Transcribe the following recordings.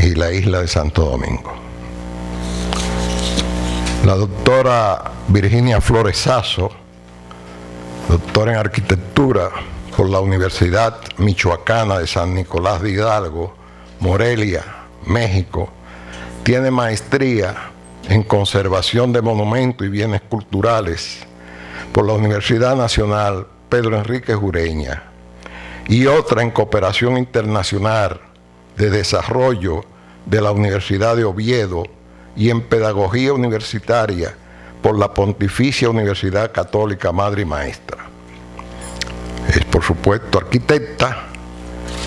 y la isla de Santo Domingo. La doctora Virginia Flores Sasso, doctora en arquitectura por la Universidad Michoacana de San Nicolás de Hidalgo, Morelia, México, tiene maestría en conservación de monumentos y bienes culturales por la Universidad Nacional Pedro Enríquez Ureña y otra en cooperación internacional de desarrollo de la Universidad de Oviedo y en pedagogía universitaria por la Pontificia Universidad Católica Madre y Maestra. Es, por supuesto, arquitecta,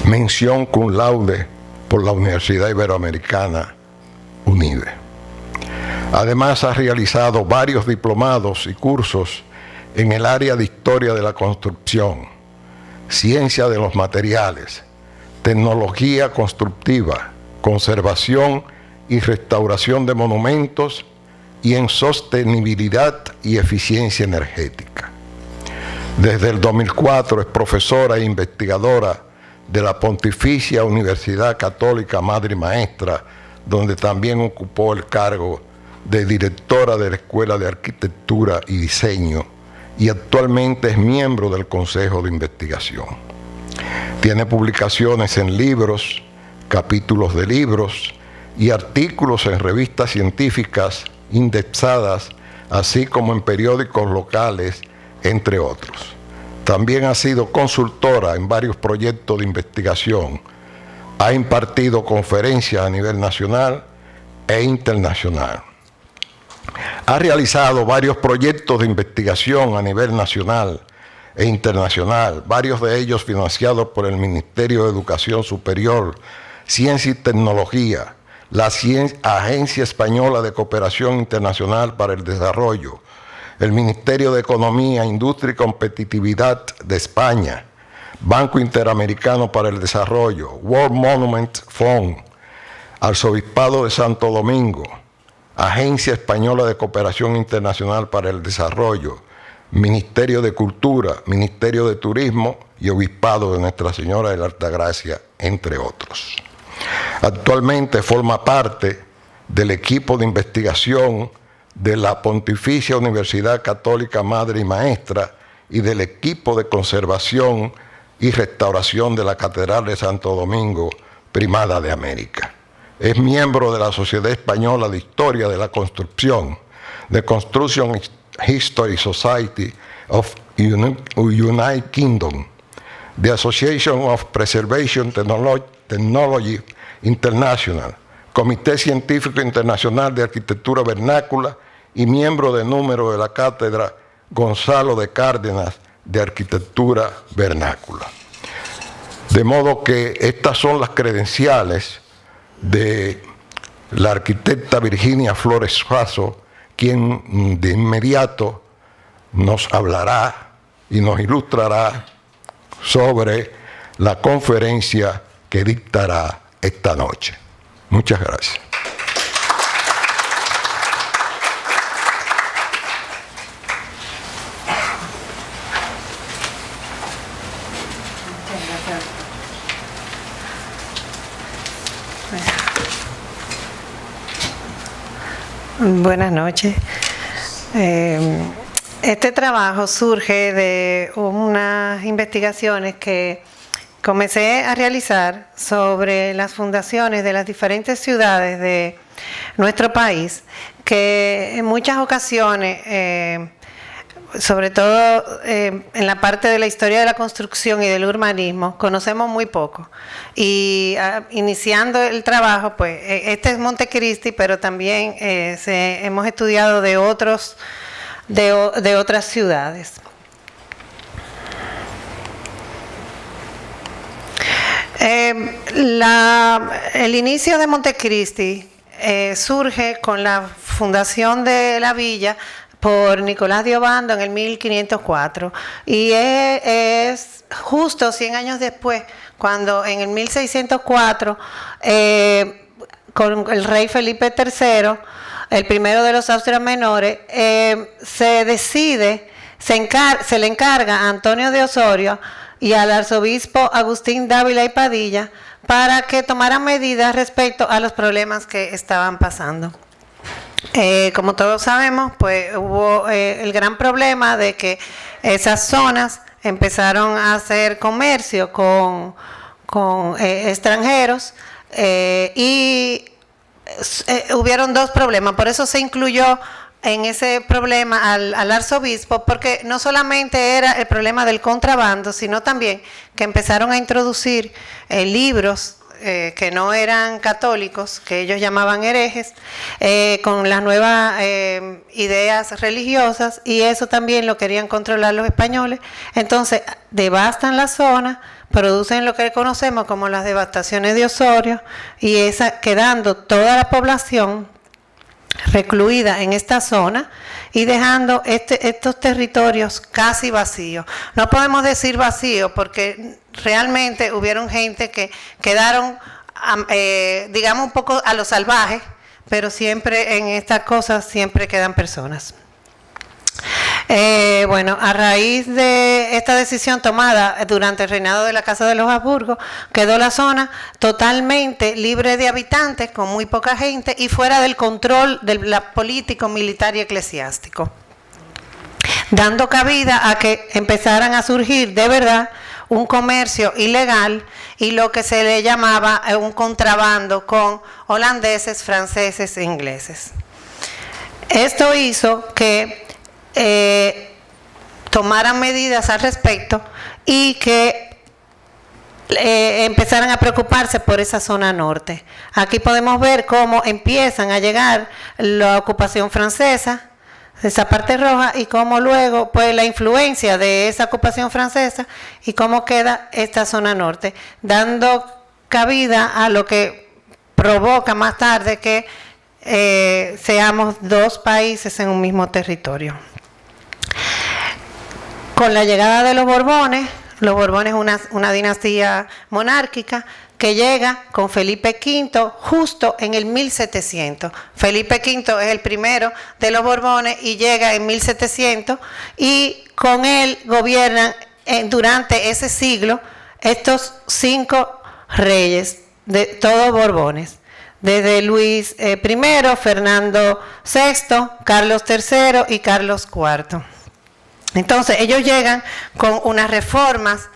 mención cum laude por la Universidad Iberoamericana, UNIBE. Además, ha realizado varios diplomados y cursos en el área de Historia de la Construcción, Ciencia de los Materiales, Tecnología Constructiva, Conservación y Restauración de Monumentos y en Sostenibilidad y Eficiencia Energética. Desde el 2004 es profesora e investigadora de la Pontificia Universidad Católica Madre y Maestra, donde también ocupó el cargo de directora de la Escuela de Arquitectura y Diseño y actualmente es miembro del Consejo de Investigación. Tiene publicaciones en libros, capítulos de libros y artículos en revistas científicas indexadas, así como en periódicos locales, entre otros. También ha sido consultora en varios proyectos de investigación. Ha impartido conferencias a nivel nacional e internacional. Ha realizado varios proyectos de investigación a nivel nacional e internacional, varios de ellos financiados por el Ministerio de Educación Superior, Ciencia y Tecnología, la Agencia Española de Cooperación Internacional para el Desarrollo, el Ministerio de Economía, Industria y Competitividad de España, Banco Interamericano para el Desarrollo, World Monument Fund, Arzobispado de Santo Domingo, Agencia Española de Cooperación Internacional para el Desarrollo, Ministerio de Cultura, Ministerio de Turismo y Obispado de Nuestra Señora de la Altagracia, entre otros. Actualmente forma parte del equipo de investigación de la Pontificia Universidad Católica Madre y Maestra y del equipo de conservación y restauración de la Catedral de Santo Domingo, Primada de América. Es miembro de la Sociedad Española de Historia de la Construcción, de Construction History Society of United Kingdom, the Association of Preservation Technology International, Comité Científico Internacional de Arquitectura Vernácula y miembro de número de la Cátedra Gonzalo de Cárdenas de Arquitectura Vernácula. De modo que estas son las credenciales de la arquitecta Virginia Flores Sasso, quien de inmediato nos hablará y nos ilustrará sobre la conferencia que dictará esta noche. Muchas gracias. Buenas noches. Este trabajo surge de unas investigaciones que comencé a realizar sobre las fundaciones de las diferentes ciudades de nuestro país, que en muchas ocasiones, sobre todo en la parte de la historia de la construcción y del urbanismo, conocemos muy poco. Y iniciando el trabajo, pues este es Montecristi, pero también hemos estudiado de otras ciudades. El inicio de Montecristi surge con la fundación de la villa por Nicolás de Obando en el 1504 y es justo 100 años después cuando en el 1604 con el rey Felipe III, el primero de los Austrias menores, se le encarga a Antonio de Osorio y al arzobispo Agustín Dávila y Padilla para que tomaran medidas respecto a los problemas que estaban pasando. Como todos sabemos, pues hubo el gran problema de que esas zonas empezaron a hacer comercio con extranjeros y hubieron dos problemas. Por eso se incluyó en ese problema al arzobispo, porque no solamente era el problema del contrabando, sino también que empezaron a introducir libros que no eran católicos, que ellos llamaban herejes, con las nuevas ideas religiosas, y eso también lo querían controlar los españoles. Entonces devastan la zona, producen lo que conocemos como las devastaciones de Osorio, y esa quedando toda la población recluida en esta zona y dejando estos territorios casi vacíos. No podemos decir vacíos porque realmente hubieron gente que quedaron, digamos, un poco a lo salvaje, pero siempre en estas cosas siempre quedan personas. Bueno, a raíz de esta decisión tomada durante el reinado de la Casa de los Habsburgo, quedó la zona totalmente libre de habitantes, con muy poca gente y fuera del control del político, militar y eclesiástico, dando cabida a que empezaran a surgir de verdad un comercio ilegal y lo que se le llamaba un contrabando con holandeses, franceses e ingleses. Esto hizo que tomaran medidas al respecto y que empezaran a preocuparse por esa zona norte. Aquí podemos ver cómo empiezan a llegar la ocupación francesa, esa parte roja, y cómo luego pues la influencia de esa ocupación francesa y cómo queda esta zona norte, dando cabida a lo que provoca más tarde que seamos dos países en un mismo territorio. Con la llegada de los Borbones es una dinastía monárquica que llega con Felipe V justo en el 1700. Felipe V es el primero de los Borbones y llega en 1700, y con él gobiernan durante ese siglo estos 5 reyes, de todos Borbones, desde Luis I, Fernando VI, Carlos III y Carlos IV. Entonces ellos llegan con unas reformas,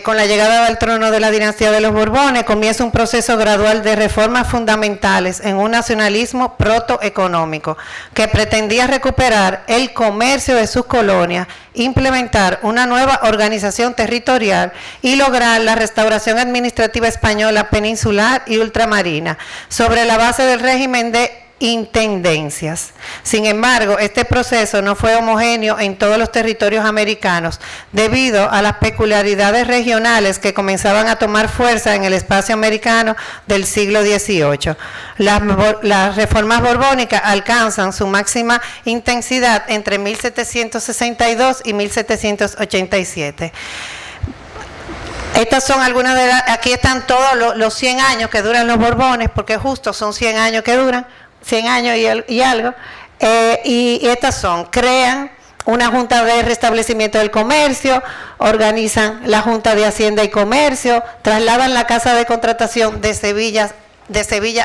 con la llegada al trono de la dinastía de los Borbones comienza un proceso gradual de reformas fundamentales en un nacionalismo protoeconómico que pretendía recuperar el comercio de sus colonias, implementar una nueva organización territorial y lograr la restauración administrativa española peninsular y ultramarina sobre la base del régimen de intendencias. Sin embargo, este proceso no fue homogéneo en todos los territorios americanos debido a las peculiaridades regionales que comenzaban a tomar fuerza en el espacio americano del siglo XVIII. Las reformas borbónicas alcanzan su máxima intensidad entre 1762 y 1787. Estas son algunas de las, aquí están todos los 100 años que duran los Borbones, porque justo son 100 años que duran, 100 años y algo, y estas crean una junta de restablecimiento del comercio, organizan la junta de Hacienda y Comercio, trasladan la casa de contratación de Sevilla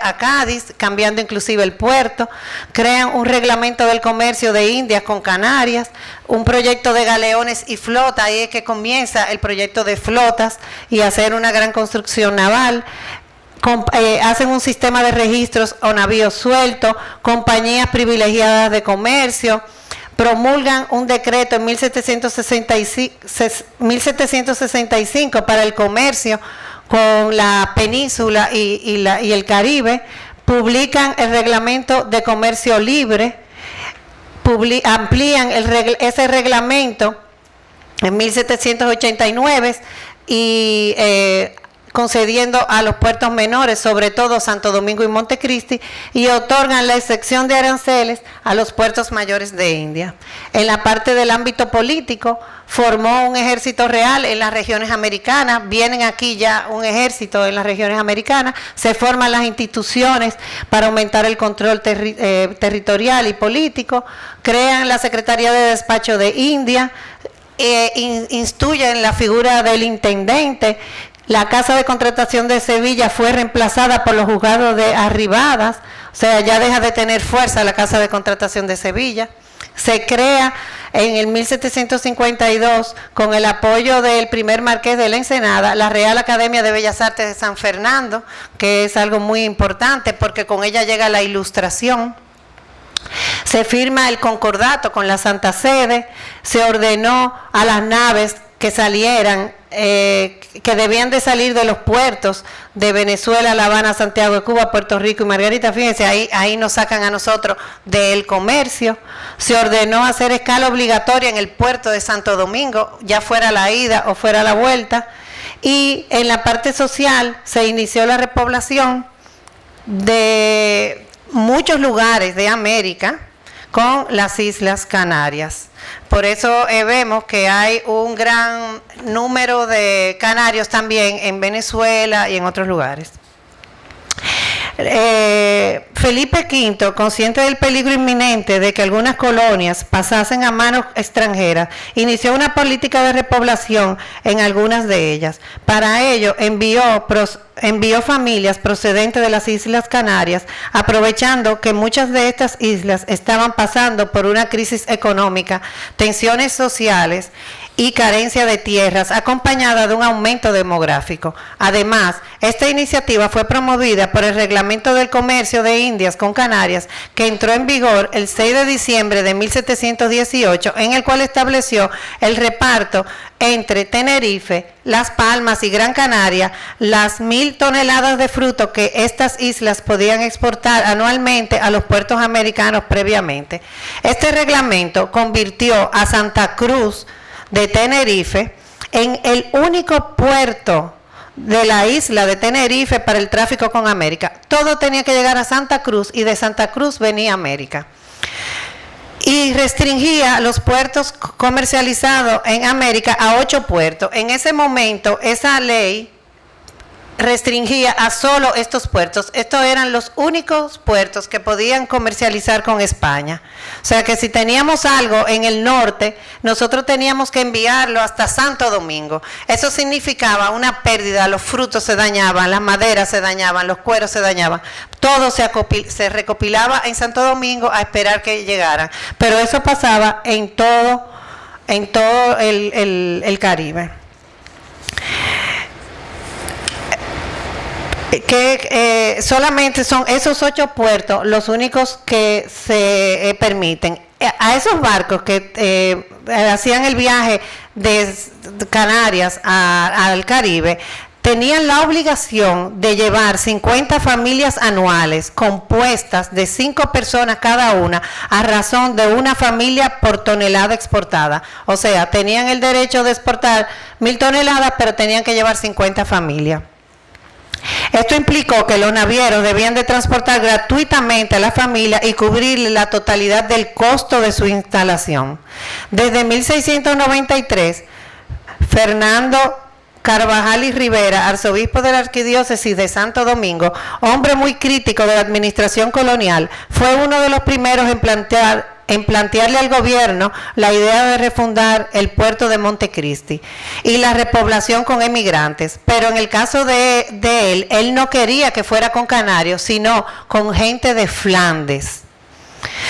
a Cádiz, cambiando inclusive el puerto, crean un reglamento del comercio de Indias con Canarias, un proyecto de galeones y flota, ahí es que comienza el proyecto de flotas y hacer una gran construcción naval. Hacen un sistema de registros o navíos sueltos, compañías privilegiadas de comercio, promulgan un decreto en 1765 para el comercio con la península y el Caribe, publican el reglamento de comercio libre, amplían ese reglamento en 1789 y concediendo a los puertos menores, sobre todo Santo Domingo y Montecristi, y otorgan la excepción de aranceles a los puertos mayores de India. En la parte del ámbito político, formó un ejército real en las regiones americanas, vienen aquí ya un ejército en las regiones americanas, se forman las instituciones para aumentar el control territorial y político, crean la Secretaría de Despacho de India, instituyen la figura del intendente, La Casa de Contratación de Sevilla fue reemplazada por los juzgados de Arribadas, o sea, ya deja de tener fuerza la Casa de Contratación de Sevilla. Se crea en el 1752, con el apoyo del primer marqués de la Ensenada, la Real Academia de Bellas Artes de San Fernando, que es algo muy importante porque con ella llega la Ilustración. Se firma el concordato con la Santa Sede, se ordenó a las naves que salieran, que debían de salir de los puertos de Venezuela, La Habana, Santiago de Cuba, Puerto Rico y Margarita. Fíjense, ahí nos sacan a nosotros del comercio. Se ordenó hacer escala obligatoria en el puerto de Santo Domingo, ya fuera la ida o fuera la vuelta. Y en la parte social se inició la repoblación de muchos lugares de América con las Islas Canarias. Por eso vemos que hay un gran número de canarios también en Venezuela y en otros lugares. Felipe V, consciente del peligro inminente de que algunas colonias pasasen a manos extranjeras, inició una política de repoblación en algunas de ellas. Para ello envió familias procedentes de las Islas Canarias, aprovechando que muchas de estas islas estaban pasando por una crisis económica, tensiones sociales y carencia de tierras, acompañada de un aumento demográfico. Además, esta iniciativa fue promovida por el Reglamento del Comercio de Indias con Canarias, que entró en vigor el 6 de diciembre de 1718, en el cual estableció el reparto entre Tenerife, Las Palmas y Gran Canaria, las 1.000 toneladas de fruto que estas islas podían exportar anualmente a los puertos americanos previamente. Este reglamento convirtió a Santa Cruz de Tenerife en el único puerto de la isla de Tenerife para el tráfico con América. Todo tenía que llegar a Santa Cruz y de Santa Cruz venía América. Y restringía los puertos comercializados en América a 8 puertos. En ese momento, esa ley restringía a solo estos puertos. Estos eran los únicos puertos que podían comercializar con España. O sea que si teníamos algo en el norte, nosotros teníamos que enviarlo hasta Santo Domingo. Eso significaba una pérdida, los frutos se dañaban, las maderas se dañaban, los cueros se dañaban. Todo se recopilaba en Santo Domingo a esperar que llegaran. Pero eso pasaba en todo el Caribe. Que solamente son esos 8 puertos los únicos que se permiten. A esos barcos que hacían el viaje de Canarias al Caribe, tenían la obligación de llevar 50 familias anuales compuestas de 5 personas cada una, a razón de una familia por tonelada exportada. O sea, tenían el derecho de exportar 1.000 toneladas, pero tenían que llevar 50 familias. Esto implicó que los navieros debían de transportar gratuitamente a la familia y cubrir la totalidad del costo de su instalación. Desde 1693, Fernando Carvajal y Rivera, arzobispo de la Arquidiócesis de Santo Domingo, hombre muy crítico de la administración colonial, fue uno de los primeros en plantearle al gobierno la idea de refundar el puerto de Montecristi y la repoblación con emigrantes. Pero en el caso de él no quería que fuera con canarios, sino con gente de Flandes.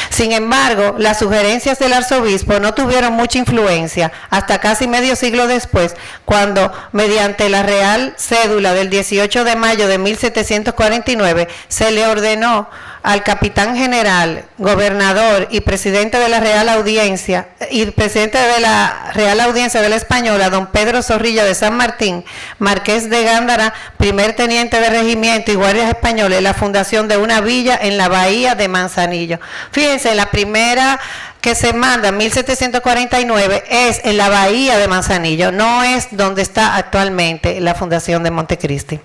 Sin embargo, las sugerencias del arzobispo no tuvieron mucha influencia hasta casi medio siglo después, cuando, mediante la Real Cédula del 18 de mayo de 1749, se le ordenó al capitán general, gobernador y presidente de la Real Audiencia de la Española, don Pedro Zorrilla de San Martín, marqués de Gándara, primer teniente de regimiento y guardias españoles, la fundación de una villa en la bahía de Manzanillo. Fíjense, la primera que se manda en 1749 es en la bahía de Manzanillo, no es donde está actualmente la fundación de Montecristi.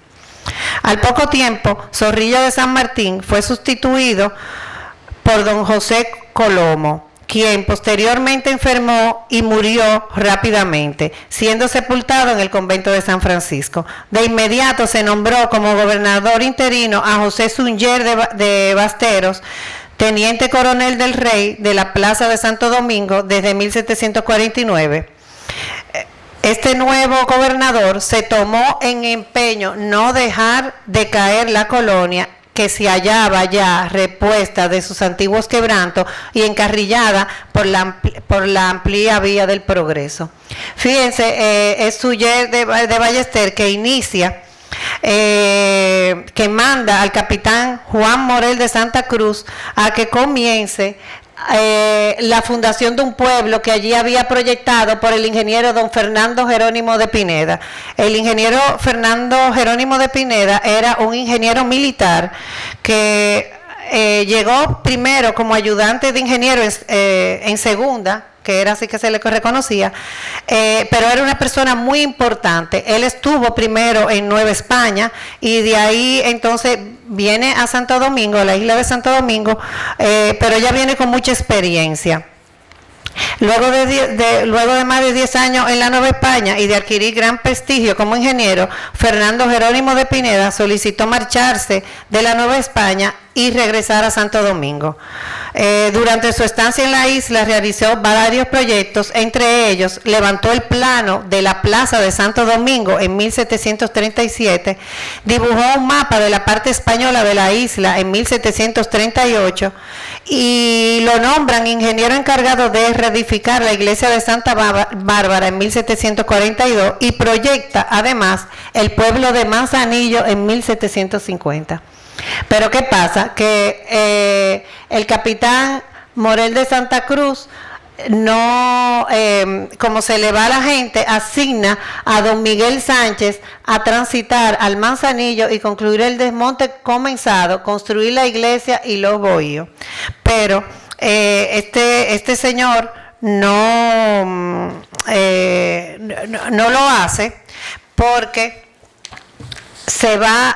Al poco tiempo, Zorrilla de San Martín fue sustituido por don José Colomo, quien posteriormente enfermó y murió rápidamente, siendo sepultado en el convento de San Francisco. De inmediato se nombró como gobernador interino a José Suñer de Basteros, teniente coronel del rey de la Plaza de Santo Domingo desde 1749. este nuevo gobernador se tomó en empeño no dejar de caer la colonia, que se hallaba ya repuesta de sus antiguos quebrantos y encarrillada por la amplia vía del progreso. Fíjense, es Suller de Ballester que inicia, que manda al capitán Juan Morel de Santa Cruz a que comience la fundación de un pueblo que allí había proyectado por el ingeniero don Fernando Jerónimo de Pineda. El ingeniero Fernando Jerónimo de Pineda era un ingeniero militar que llegó primero como ayudante de ingeniero en segunda, que era así que se le reconocía, pero era una persona muy importante. Él estuvo primero en Nueva España y de ahí entonces viene a Santo Domingo, a la isla de Santo Domingo, pero ella viene con mucha experiencia. Luego de más de 10 años en la Nueva España y de adquirir gran prestigio como ingeniero, Fernando Jerónimo de Pineda solicitó marcharse de la Nueva España y regresar a Santo Domingo. Durante su estancia en la isla realizó varios proyectos, entre ellos levantó el plano de la Plaza de Santo Domingo en 1737, dibujó un mapa de la parte española de la isla en 1738 y lo nombran ingeniero encargado de reedificar la iglesia de Santa Bárbara en 1742 y proyecta además el pueblo de Manzanillo en 1750. Pero ¿qué pasa? Que el capitán Morel de Santa Cruz no, como se le va a la gente, asigna a don Miguel Sánchez a transitar al Manzanillo y concluir el desmonte comenzado, construir la iglesia y los bohíos. Pero este señor no lo hace porque se va,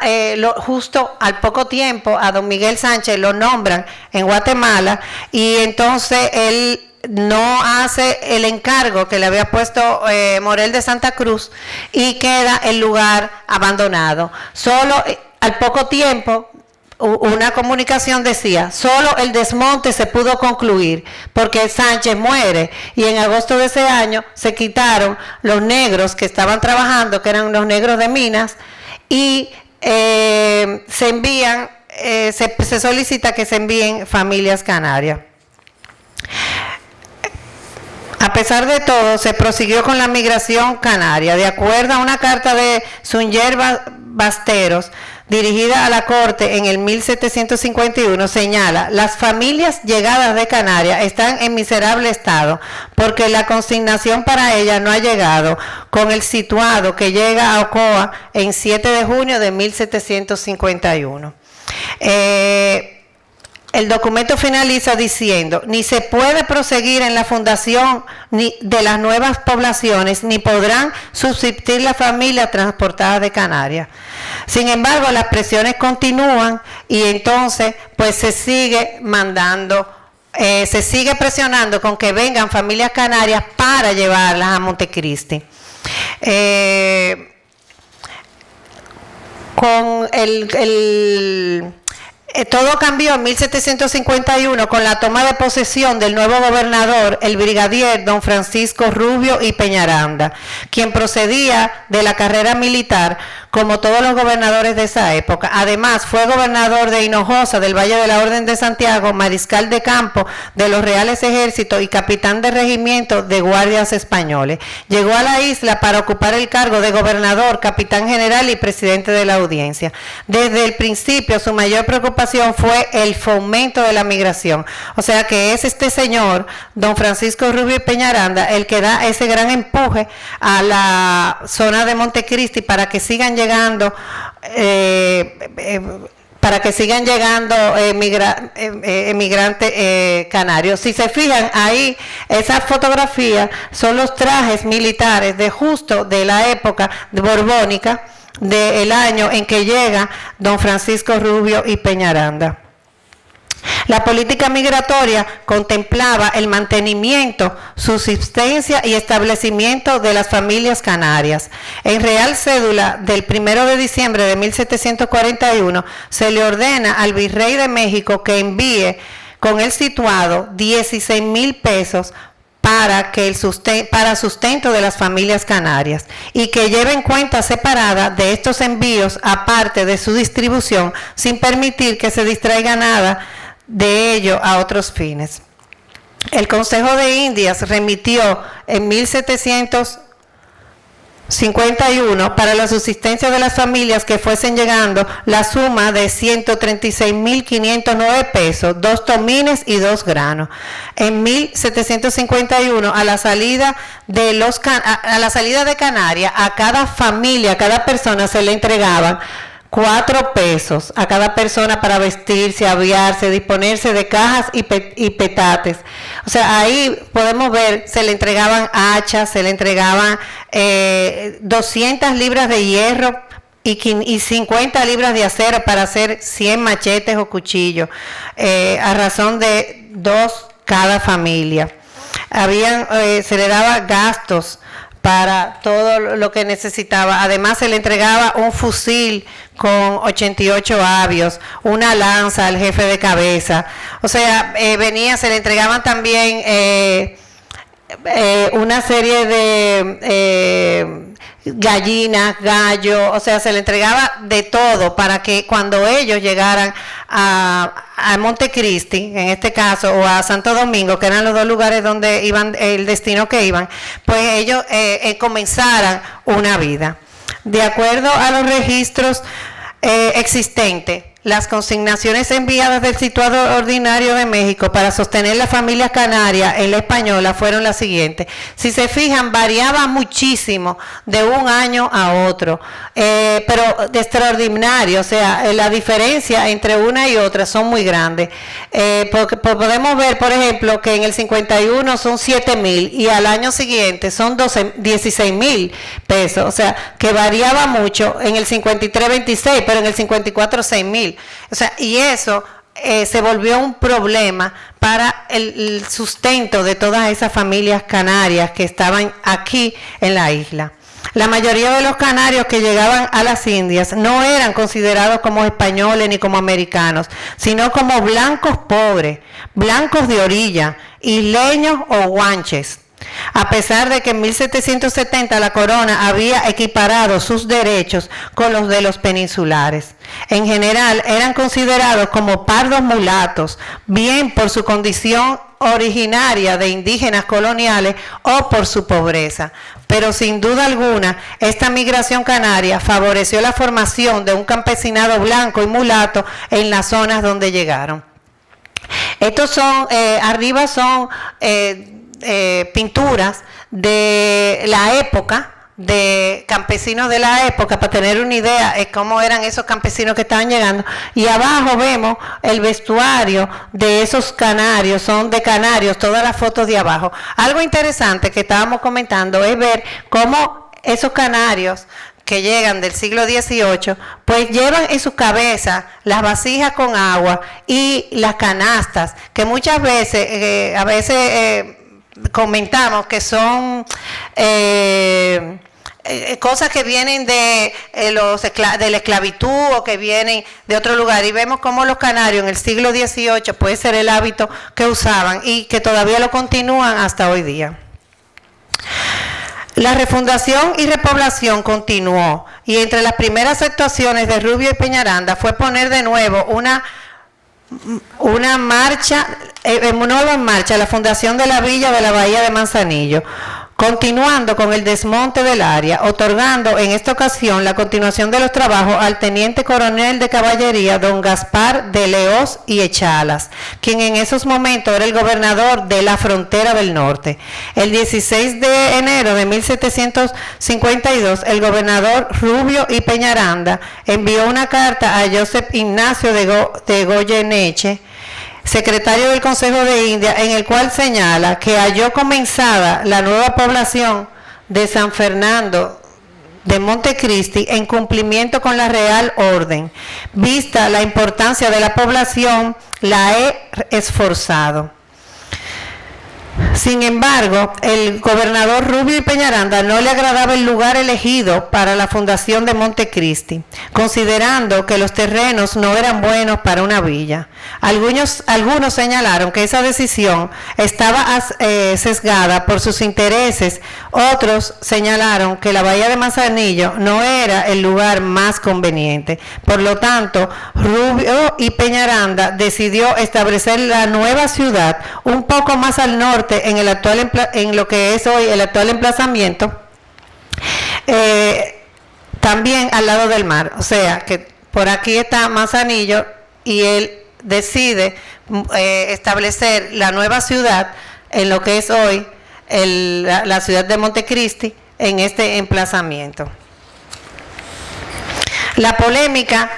justo al poco tiempo a don Miguel Sánchez lo nombran en Guatemala y entonces él no hace el encargo que le había puesto Morel de Santa Cruz y queda el lugar abandonado. Solo al poco tiempo una comunicación decía, solo el desmonte se pudo concluir porque Sánchez muere y en agosto de ese año se quitaron los negros que estaban trabajando, que eran los negros de minas, y se envían, se solicita que se envíen familias canarias. A pesar de todo, se prosiguió con la migración canaria. De acuerdo a una carta de Suller Basteros, dirigida a la Corte en el 1751, señala, las familias llegadas de Canarias están en miserable estado, porque la consignación para ellas no ha llegado, con el situado que llega a Ocoa en 7 de junio de 1751. El documento finaliza diciendo, ni se puede proseguir en la fundación ni de las nuevas poblaciones, ni podrán subsistir las familias transportadas de Canarias. Sin embargo, las presiones continúan y entonces pues se sigue mandando, se sigue presionando con que vengan familias canarias para llevarlas a Montecristi. Todo cambió en 1751 con la toma de posesión del nuevo gobernador, el brigadier don Francisco Rubio y Peñaranda, quien procedía de la carrera militar como todos los gobernadores de esa época. Además, fue gobernador de Hinojosa, del Valle de la Orden de Santiago, mariscal de campo de los Reales Ejércitos y capitán de regimiento de guardias españoles. Llegó a la isla para ocupar el cargo de gobernador, capitán general y presidente de la audiencia. Desde el principio, su mayor preocupación fue el fomento de la migración. O sea que es este señor, don Francisco Rubio y Peñaranda, el que da ese gran empuje a la zona de Montecristi para que sigan llegando emigrantes canarios. Si se fijan ahí, esas fotografías son los trajes militares de la época borbónica, del año en que llega don Francisco Rubio y Peñaranda. La política migratoria contemplaba el mantenimiento, subsistencia y establecimiento de las familias canarias. En Real Cédula del 1 de diciembre de 1741 se le ordena al virrey de México que envíe con el situado 16,000 pesos para sustento de las familias canarias y que lleven cuenta separada de estos envíos aparte de su distribución sin permitir que se distraiga nada de ello a otros fines. El Consejo de Indias remitió en 1751 para la subsistencia de las familias que fuesen llegando la suma de 136.509 pesos, 2 tomines y 2 granos. En 1751, a la salida de Canarias, a cada familia, a cada persona se le entregaban 4 pesos a cada persona para vestirse, aviarse, disponerse de cajas y petates. O sea, ahí podemos ver, se le entregaban hachas, se le entregaban 200 libras de hierro y 50 libras de acero para hacer 100 machetes o cuchillos, a razón de 2 cada familia. Se le daba gastos para todo lo que necesitaba. Además se le entregaba un fusil con 88 avios, una lanza al jefe de cabeza. O sea, se le entregaban también una serie de gallinas, gallo, o sea, se le entregaba de todo para que cuando ellos llegaran a Montecristi, en este caso, o a Santo Domingo, que eran los 2 lugares donde iban, el destino que iban, pues ellos comenzaran una vida. De acuerdo a los registros existentes, las consignaciones enviadas del situado ordinario de México para sostener las familias canarias en la española fueron las siguientes. Si se fijan, variaba muchísimo de un año a otro, pero de extraordinario, o sea, la diferencia entre una y otra son muy grandes. Porque podemos ver, por ejemplo, que en el 51 son 7,000 y al año siguiente son 16,000 pesos, o sea, que variaba mucho. En el 53, 26, pero en el 54, 6,000. O sea, y eso se volvió un problema para el sustento de todas esas familias canarias que estaban aquí en la isla. La mayoría de los canarios que llegaban a las Indias no eran considerados como españoles ni como americanos, sino como blancos pobres, blancos de orilla, isleños o guanches. A pesar de que en 1770 la corona había equiparado sus derechos con los de los peninsulares. En general eran considerados como pardos mulatos, bien por su condición originaria de indígenas coloniales o por su pobreza. Pero sin duda alguna, esta migración canaria favoreció la formación de un campesinado blanco y mulato en las zonas donde llegaron. Estos son, arriba son pinturas de la época, de campesinos de la época, para tener una idea de cómo eran esos campesinos que estaban llegando. Y abajo vemos el vestuario de esos canarios, son de canarios, todas las fotos de abajo. Algo interesante que estábamos comentando es ver cómo esos canarios que llegan del siglo XVIII, pues llevan en su cabeza las vasijas con agua y las canastas, que muchas veces, comentamos que son cosas que vienen de la esclavitud o que vienen de otro lugar, y vemos cómo los canarios en el siglo XVIII puede ser el hábito que usaban y que todavía lo continúan hasta hoy día. La refundación y repoblación continuó, y entre las primeras actuaciones de Rubio y Peñaranda fue poner de nuevo una nueva en marcha la fundación de la villa de la Bahía de Manzanillo, continuando con el desmonte del área, otorgando en esta ocasión la continuación de los trabajos al teniente coronel de caballería don Gaspar de Leós y Echalas, quien en esos momentos era el gobernador de la frontera del norte. El 16 de enero de 1752, el gobernador Rubio y Peñaranda envió una carta a Joseph Ignacio de Goyeneche, secretario del Consejo de Indias, en el cual señala que halló comenzada la nueva población de San Fernando de Montecristi en cumplimiento con la Real Orden. Vista la importancia de la población, la he esforzado. Sin embargo, el gobernador Rubio y Peñaranda no le agradaba el lugar elegido para la fundación de Montecristi, considerando que los terrenos no eran buenos para una villa. Algunos señalaron que esa decisión estaba sesgada por sus intereses, otros señalaron que la bahía de Manzanillo no era el lugar más conveniente. Por lo tanto, Rubio y Peñaranda decidió establecer la nueva ciudad un poco más al norte en lo que es hoy el actual emplazamiento, también al lado del mar. O sea que por aquí está Manzanillo y él decide establecer la nueva ciudad en lo que es hoy la ciudad de Montecristi, en este emplazamiento. La polémica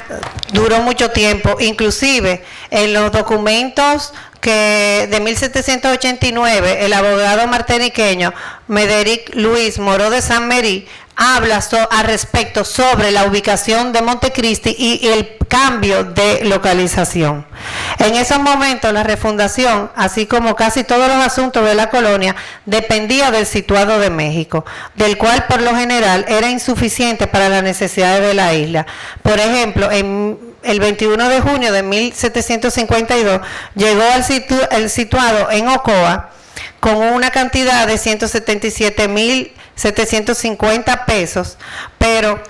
duró mucho tiempo, inclusive en los documentos de 1789, el abogado martiniqueño Mederic Luis Moró de San Merí habla al respecto sobre la ubicación de Montecristi y el cambio de localización. En esos momentos la refundación, así como casi todos los asuntos de la colonia, dependía del situado de México, del cual por lo general era insuficiente para las necesidades de la isla. Por ejemplo, el 21 de junio de 1752 llegó el situado en Ocoa con una cantidad de 177.750 pesos, pero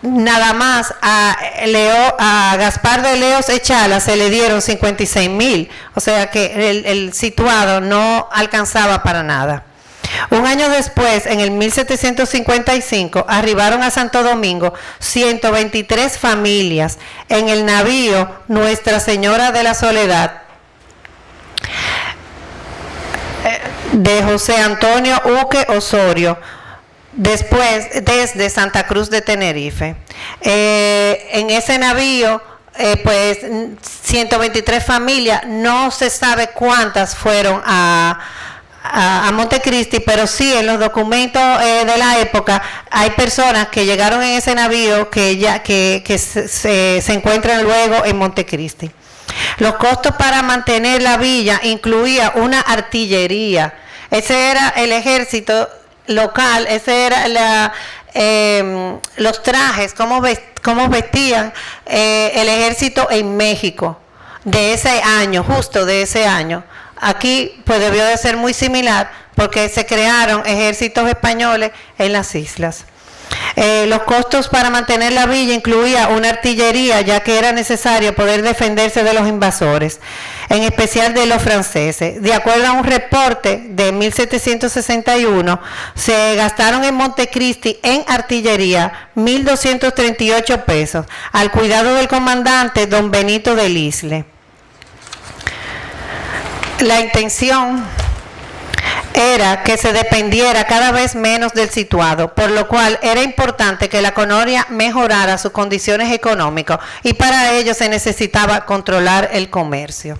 nada más a Gaspar de Leos Echala se le dieron 56.000, o sea que el situado no alcanzaba para nada. Un año después, en el 1755, arribaron a Santo Domingo 123 familias en el navío Nuestra Señora de la Soledad de José Antonio Uque Osorio, después desde Santa Cruz de Tenerife. En ese navío, pues 123 familias, no se sabe cuántas fueron a Montecristi, pero sí en los documentos de la época hay personas que llegaron en ese navío que se encuentran luego en Montecristi. Los costos para mantener la villa incluía una artillería. Ese era el ejército local, ese era los trajes, cómo vestían el ejército en México de ese año, justo de ese año. Aquí pues debió de ser muy similar porque se crearon ejércitos españoles en las islas. Los costos para mantener la villa incluía una artillería, ya que era necesario poder defenderse de los invasores, en especial de los franceses. De acuerdo a un reporte de 1761, se gastaron en Montecristi en artillería 1.238 pesos, al cuidado del comandante don Benito del Isle. La intención era que se dependiera cada vez menos del situado, por lo cual era importante que la colonia mejorara sus condiciones económicas y para ello se necesitaba controlar el comercio.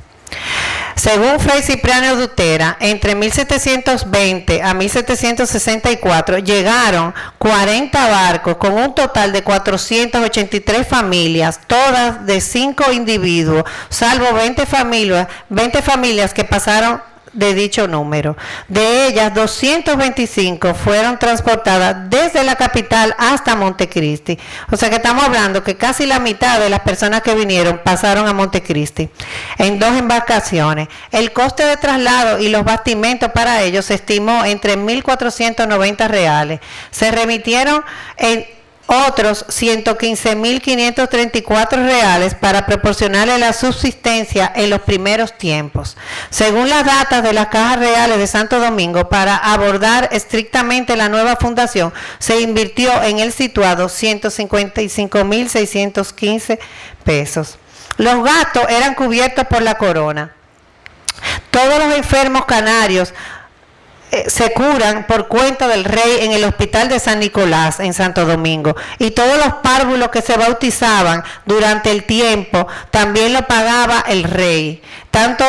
Según Fray Cipriano Dutera, entre 1720 a 1764 llegaron 40 barcos con un total de 483 familias, todas de 5 individuos, salvo 20 familias que pasaron de dicho número. De ellas, 225 fueron transportadas desde la capital hasta Montecristi. O sea que estamos hablando que casi la mitad de las personas que vinieron pasaron a Montecristi en 2 embarcaciones. El coste de traslado y los bastimentos para ellos se estimó entre 1.490 reales. Se remitieron en otros 115.534 reales para proporcionarle la subsistencia en los primeros tiempos. Según las datas de las cajas reales de Santo Domingo, para abordar estrictamente la nueva fundación, se invirtió en el situado 155.615 pesos. Los gastos eran cubiertos por la corona. Todos los enfermos canarios se curan por cuenta del rey en el hospital de San Nicolás en Santo Domingo, y todos los párvulos que se bautizaban durante el tiempo también lo pagaba el rey, tanto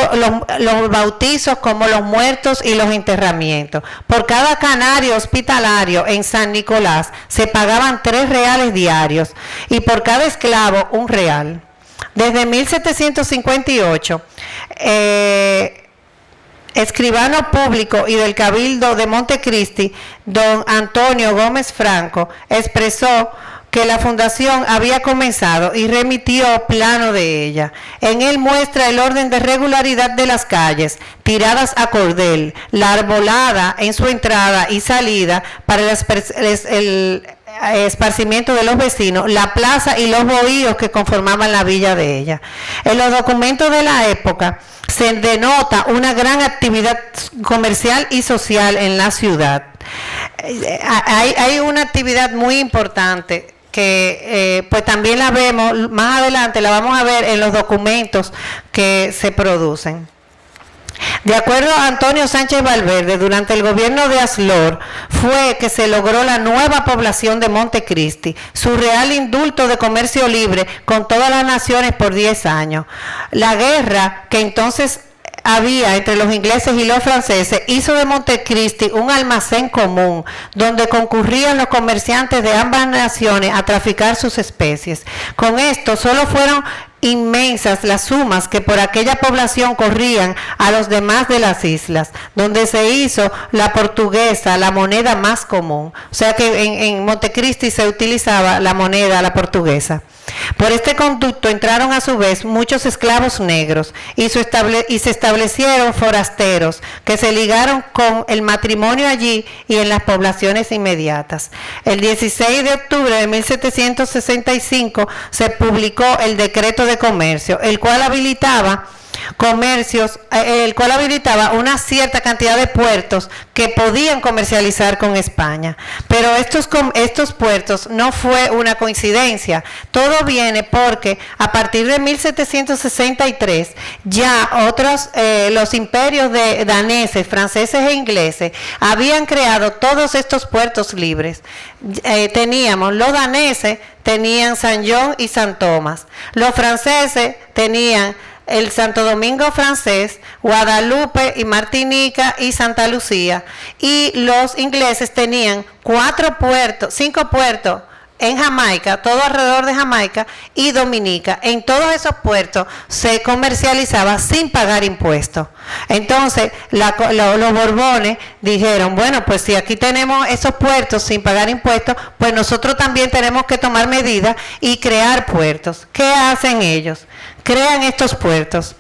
los bautizos como los muertos y los enterramientos. Por cada canario hospitalario en San Nicolás se pagaban 3 reales diarios y por cada esclavo 1 real. Desde 1758 escribano público y del Cabildo de Montecristi, don Antonio Gómez Franco, expresó que la fundación había comenzado y remitió plano de ella. En él muestra el orden de regularidad de las calles, tiradas a cordel, la arbolada en su entrada y salida para el esparcimiento de los vecinos, la plaza y los bohíos que conformaban la villa de ella. En los documentos de la época se denota una gran actividad comercial y social en la ciudad. Hay una actividad muy importante que pues también la vemos más adelante, la vamos a ver en los documentos que se producen. De acuerdo a Antonio Sánchez Valverde, durante el gobierno de Aslor fue que se logró la nueva población de Montecristi, su real indulto de comercio libre con todas las naciones por 10 años. La guerra que entonces había entre los ingleses y los franceses hizo de Montecristi un almacén común donde concurrían los comerciantes de ambas naciones a traficar sus especies. Con esto solo fueron inmensas las sumas que por aquella población corrían a los demás de las islas, donde se hizo la portuguesa la moneda más común. O sea que en Montecristi se utilizaba la moneda, la portuguesa. Por este conducto entraron a su vez muchos esclavos negros y se establecieron forasteros que se ligaron con el matrimonio allí y en las poblaciones inmediatas. El 16 de octubre de 1765 se publicó el Decreto de Comercio, el cual habilitaba una cierta cantidad de puertos que podían comercializar con España. Pero estos puertos no fue una coincidencia. Todo viene porque a partir de 1763 ya los imperios daneses, franceses e ingleses habían creado todos estos puertos libres. Los daneses tenían San John y San Tomás. Los franceses tenían el Santo Domingo francés, Guadalupe y Martinica y Santa Lucía, y los ingleses tenían 5 puertos en Jamaica, todo alrededor de Jamaica y Dominica. En todos esos puertos se comercializaba sin pagar impuestos. Entonces los Borbones dijeron, bueno, pues si aquí tenemos esos puertos sin pagar impuestos, pues nosotros también tenemos que tomar medidas y crear puertos. ¿Qué hacen ellos? Crean estos puertos.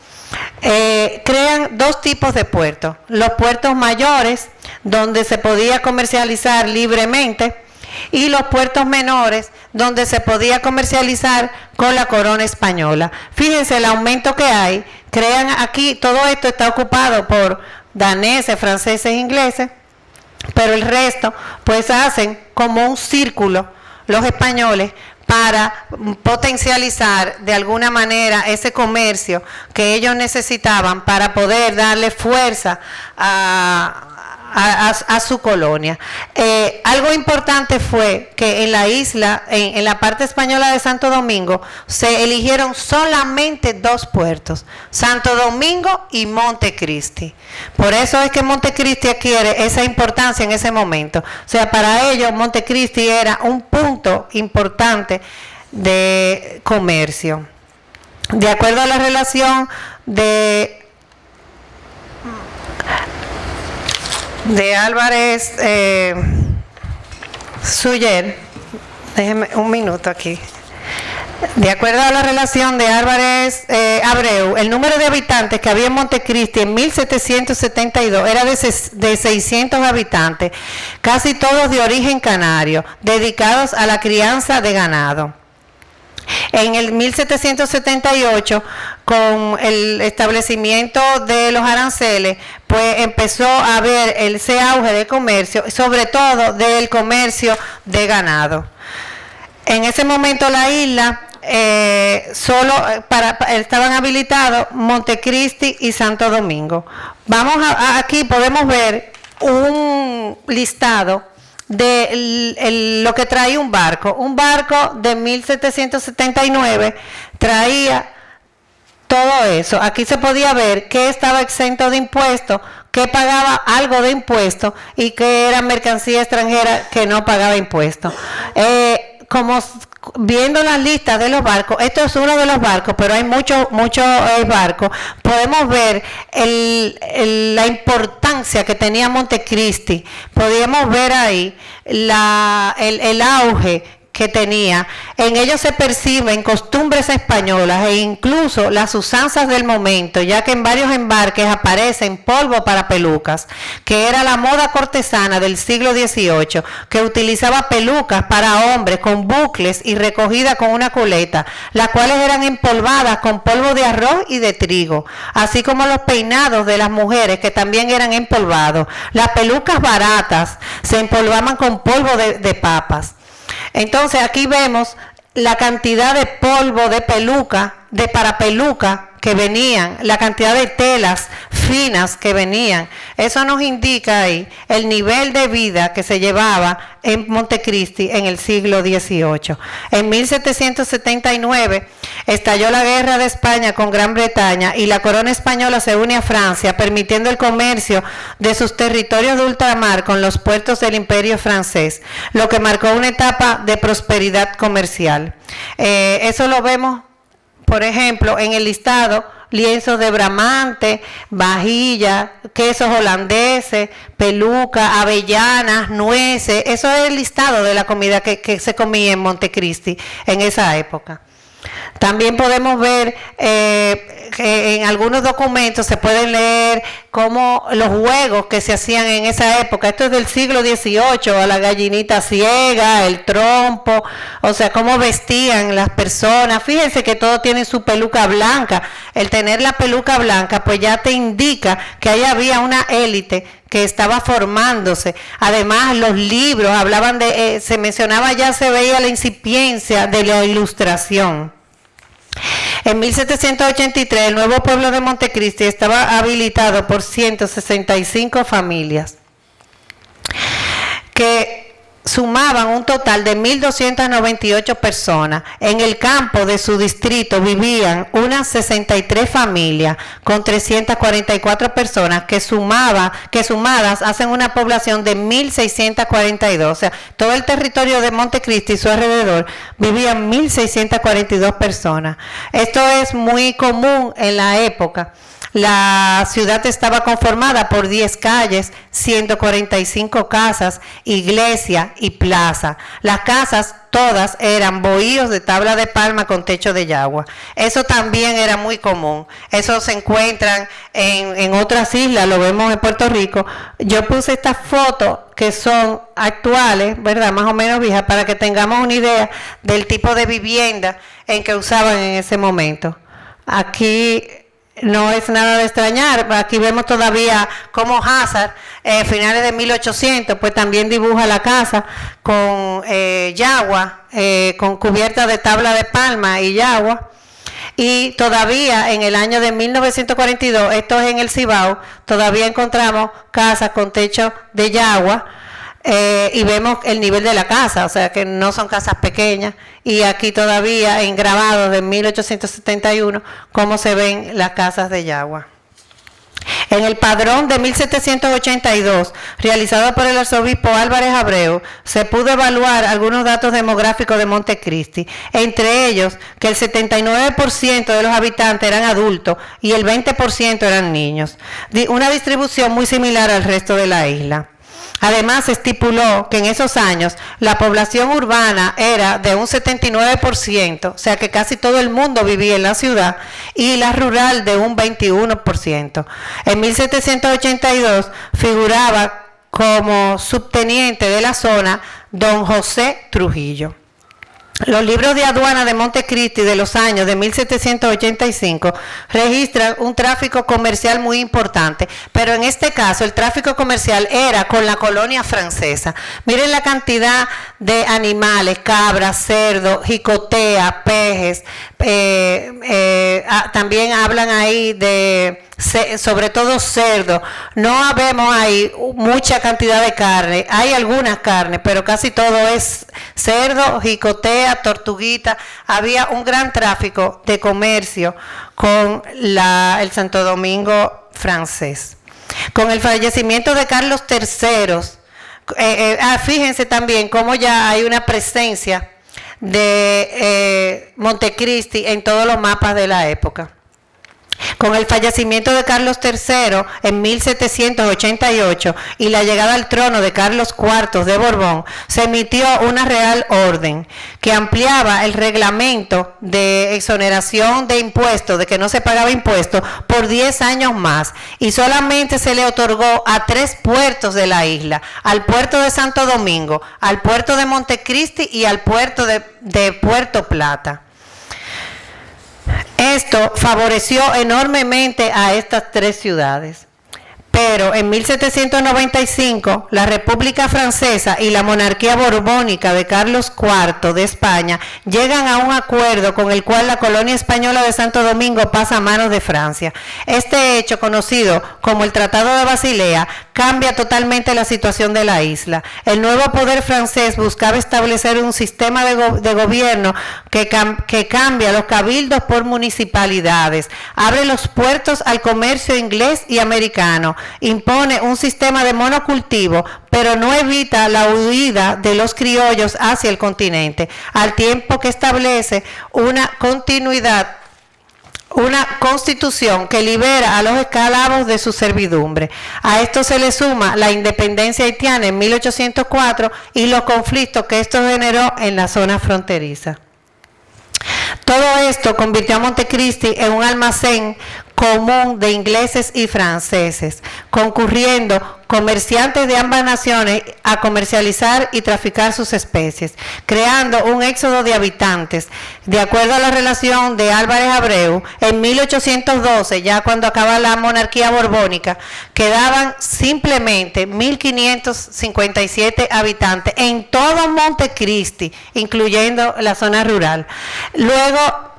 Crean 2 tipos de puertos. Los puertos mayores, donde se podía comercializar libremente, y los puertos menores, donde se podía comercializar con la corona española. Fíjense el aumento que hay. Crean aquí, todo esto está ocupado por daneses, franceses e ingleses, pero el resto pues hacen como un círculo los españoles para potencializar de alguna manera ese comercio que ellos necesitaban para poder darle fuerza a su colonia. Algo importante fue que en la isla, en la parte española de Santo Domingo, se eligieron solamente 2 puertos, Santo Domingo y Montecristi. Por eso es que Montecristi adquiere esa importancia en ese momento. O sea, para ellos Montecristi era un punto importante de comercio. De acuerdo a la relación de Álvarez Suller, déjeme un minuto aquí. De acuerdo a la relación de Álvarez Abreu, el número de habitantes que había en Montecristi en 1772 era de 600 habitantes, casi todos de origen canario, dedicados a la crianza de ganado. En el 1778, con el establecimiento de los aranceles, pues empezó a haber ese auge de comercio, sobre todo del comercio de ganado. En ese momento la isla estaban habilitados Montecristi y Santo Domingo. Aquí podemos ver un listado de lo que traía un barco. Un barco de 1779 traía todo eso. Aquí se podía ver que estaba exento de impuestos, que pagaba algo de impuestos y que era mercancía extranjera que no pagaba impuestos. viendo las listas de los barcos, esto es uno de los barcos, pero hay muchos barcos, podemos ver la importancia que tenía Montecristi, podíamos ver ahí el auge que tenía. En ellos se perciben costumbres españolas e incluso las usanzas del momento, ya que en varios embarques aparecen polvo para pelucas, que era la moda cortesana del siglo XVIII, que utilizaba pelucas para hombres con bucles y recogidas con una coleta, las cuales eran empolvadas con polvo de arroz y de trigo, así como los peinados de las mujeres, que también eran empolvados. Las pelucas baratas se empolvaban con polvo de papas. Entonces aquí vemos la cantidad de polvo de peluca, para peluca que venían, la cantidad de telas finas que venían. Eso nos indica ahí el nivel de vida que se llevaba en Montecristi en el siglo XVIII. En 1779 estalló la guerra de España con Gran Bretaña y la corona española se une a Francia, permitiendo el comercio de sus territorios de ultramar con los puertos del Imperio francés, lo que marcó una etapa de prosperidad comercial. Eso lo vemos, por ejemplo, en el listado: lienzos de bramante, vajilla, quesos holandeses, peluca, avellanas, nueces. Eso es el listado de la comida que se comía en Montecristi en esa época. También podemos ver que en algunos documentos se pueden leer cómo los juegos que se hacían en esa época, esto es del siglo XVIII, a la gallinita ciega, el trompo, o sea, cómo vestían las personas. Fíjense que todo tiene su peluca blanca. El tener la peluca blanca, pues ya te indica que ahí había una élite que estaba formándose. Además, los libros hablaban de, se mencionaba, ya se veía la incipiencia de la Ilustración. En 1783, el nuevo pueblo de Montecristi estaba habilitado por 165 familias, que sumaban un total de 1.298 personas. En el campo de su distrito vivían unas 63 familias con 344 personas que sumadas hacen una población de 1.642. O sea, todo el territorio de Montecristi y su alrededor vivían 1.642 personas. Esto es muy común en la época. La ciudad estaba conformada por 10 calles, 145 casas, iglesia y plaza. Las casas todas eran bohíos de tabla de palma con techo de yagua. Eso también era muy común. Eso se encuentran en otras islas, lo vemos en Puerto Rico. Yo puse estas fotos que son actuales, ¿verdad? Más o menos viejas, para que tengamos una idea del tipo de vivienda en que usaban en ese momento. Aquí no es nada de extrañar, aquí vemos todavía cómo Hazard, finales de 1800, pues también dibuja la casa con yagua, con cubierta de tabla de palma y yagua. Y todavía en el año de 1942, esto es en el Cibao, todavía encontramos casas con techo de yagua. Y vemos el nivel de la casa, o sea que no son casas pequeñas, y aquí todavía en grabado de 1871 cómo se ven las casas de yagua. En el padrón de 1782, realizado por el arzobispo Álvarez Abreu, se pudo evaluar algunos datos demográficos de Montecristi, entre ellos que el 79% de los habitantes eran adultos y el 20% eran niños, una distribución muy similar al resto de la isla. Además, se estipuló que en esos años la población urbana era de un 79%, o sea que casi todo el mundo vivía en la ciudad, y la rural de un 21%. En 1782 figuraba como subteniente de la zona don José Trujillo. Los libros de aduana de Montecristi de los años de 1785 registran un tráfico comercial muy importante, pero en este caso el tráfico comercial era con la colonia francesa. Miren la cantidad de animales: cabras, cerdos, jicotea, pejes. También hablan ahí de, sobre todo cerdo. No vemos ahí mucha cantidad de carne, hay algunas carnes, pero casi todo es cerdo, jicotea, tortuguita. Había un gran tráfico de comercio con el Santo Domingo francés. Con el fallecimiento de Carlos III, fíjense también cómo ya hay una presencia de Montecristi en todos los mapas de la época. Con el fallecimiento de Carlos III en 1788 y la llegada al trono de Carlos IV de Borbón, se emitió una real orden que ampliaba el reglamento de exoneración de impuestos, de que no se pagaba impuestos, por 10 años más, y solamente se le otorgó a 3 puertos de la isla: al puerto de Santo Domingo, al puerto de Montecristi y al puerto de Puerto Plata. Esto favoreció enormemente a estas 3 ciudades. Pero en 1795, la República Francesa y la monarquía borbónica de Carlos IV de España llegan a un acuerdo con el cual la colonia española de Santo Domingo pasa a manos de Francia. Este hecho, conocido como el Tratado de Basilea, cambia totalmente la situación de la isla. El nuevo poder francés buscaba establecer un sistema de gobierno que cambia los cabildos por municipalidades, abre los puertos al comercio inglés y americano, impone un sistema de monocultivo, pero no evita la huida de los criollos hacia el continente, al tiempo que establece una constitución que libera a los esclavos de su servidumbre. A esto se le suma la independencia haitiana en 1804 y los conflictos que esto generó en la zona fronteriza. Todo esto convirtió a Montecristi en un almacén común de ingleses y franceses, concurriendo comerciantes de ambas naciones a comercializar y traficar sus especies, creando un éxodo de habitantes. De acuerdo a la relación de Álvarez Abreu, en 1812, ya cuando acaba la monarquía borbónica, quedaban simplemente 1.557 habitantes en todo Montecristi, incluyendo la zona rural. Luego,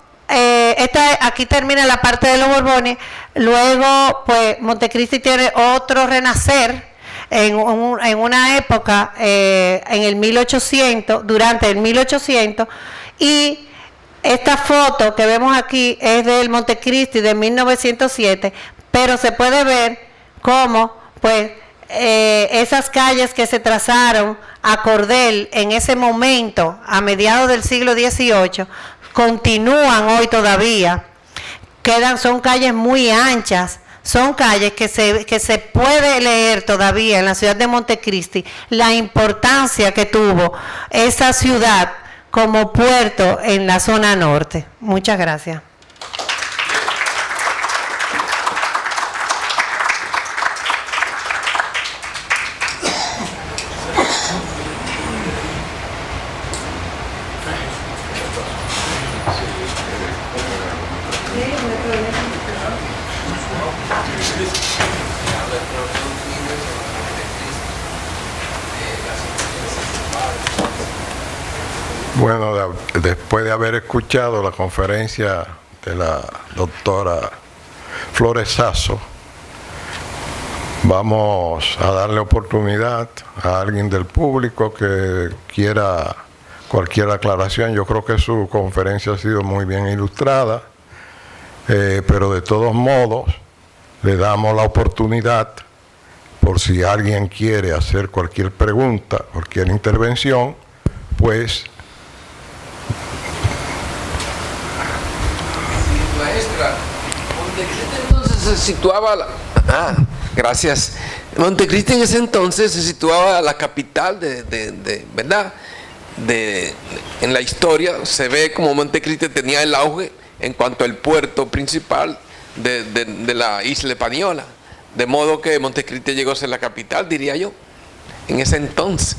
aquí termina la parte de los Borbones. Luego, pues, Montecristi tiene otro renacer en una época, en el 1800, durante el 1800, y esta foto que vemos aquí es del Montecristi de 1907, pero se puede ver cómo, pues, esas calles que se trazaron a cordel en ese momento, a mediados del siglo XVIII, continúan hoy todavía. Son calles muy anchas, son calles que se puede leer todavía en la ciudad de Montecristi la importancia que tuvo esa ciudad como puerto en la zona norte. Muchas gracias. Bueno, después de haber escuchado la conferencia de la doctora Flores Sasso, vamos a darle oportunidad a alguien del público que quiera cualquier aclaración. Yo creo que su conferencia ha sido muy bien ilustrada, pero de todos modos le damos la oportunidad, por si alguien quiere hacer cualquier pregunta, cualquier intervención, pues... Maestra, Montecristi entonces se situaba... gracias. Montecristi en ese entonces se situaba la capital ¿verdad? En la historia se ve como Montecristi tenía el auge en cuanto al puerto principal de la isla española. De modo que Montecristi llegó a ser la capital, diría yo, en ese entonces.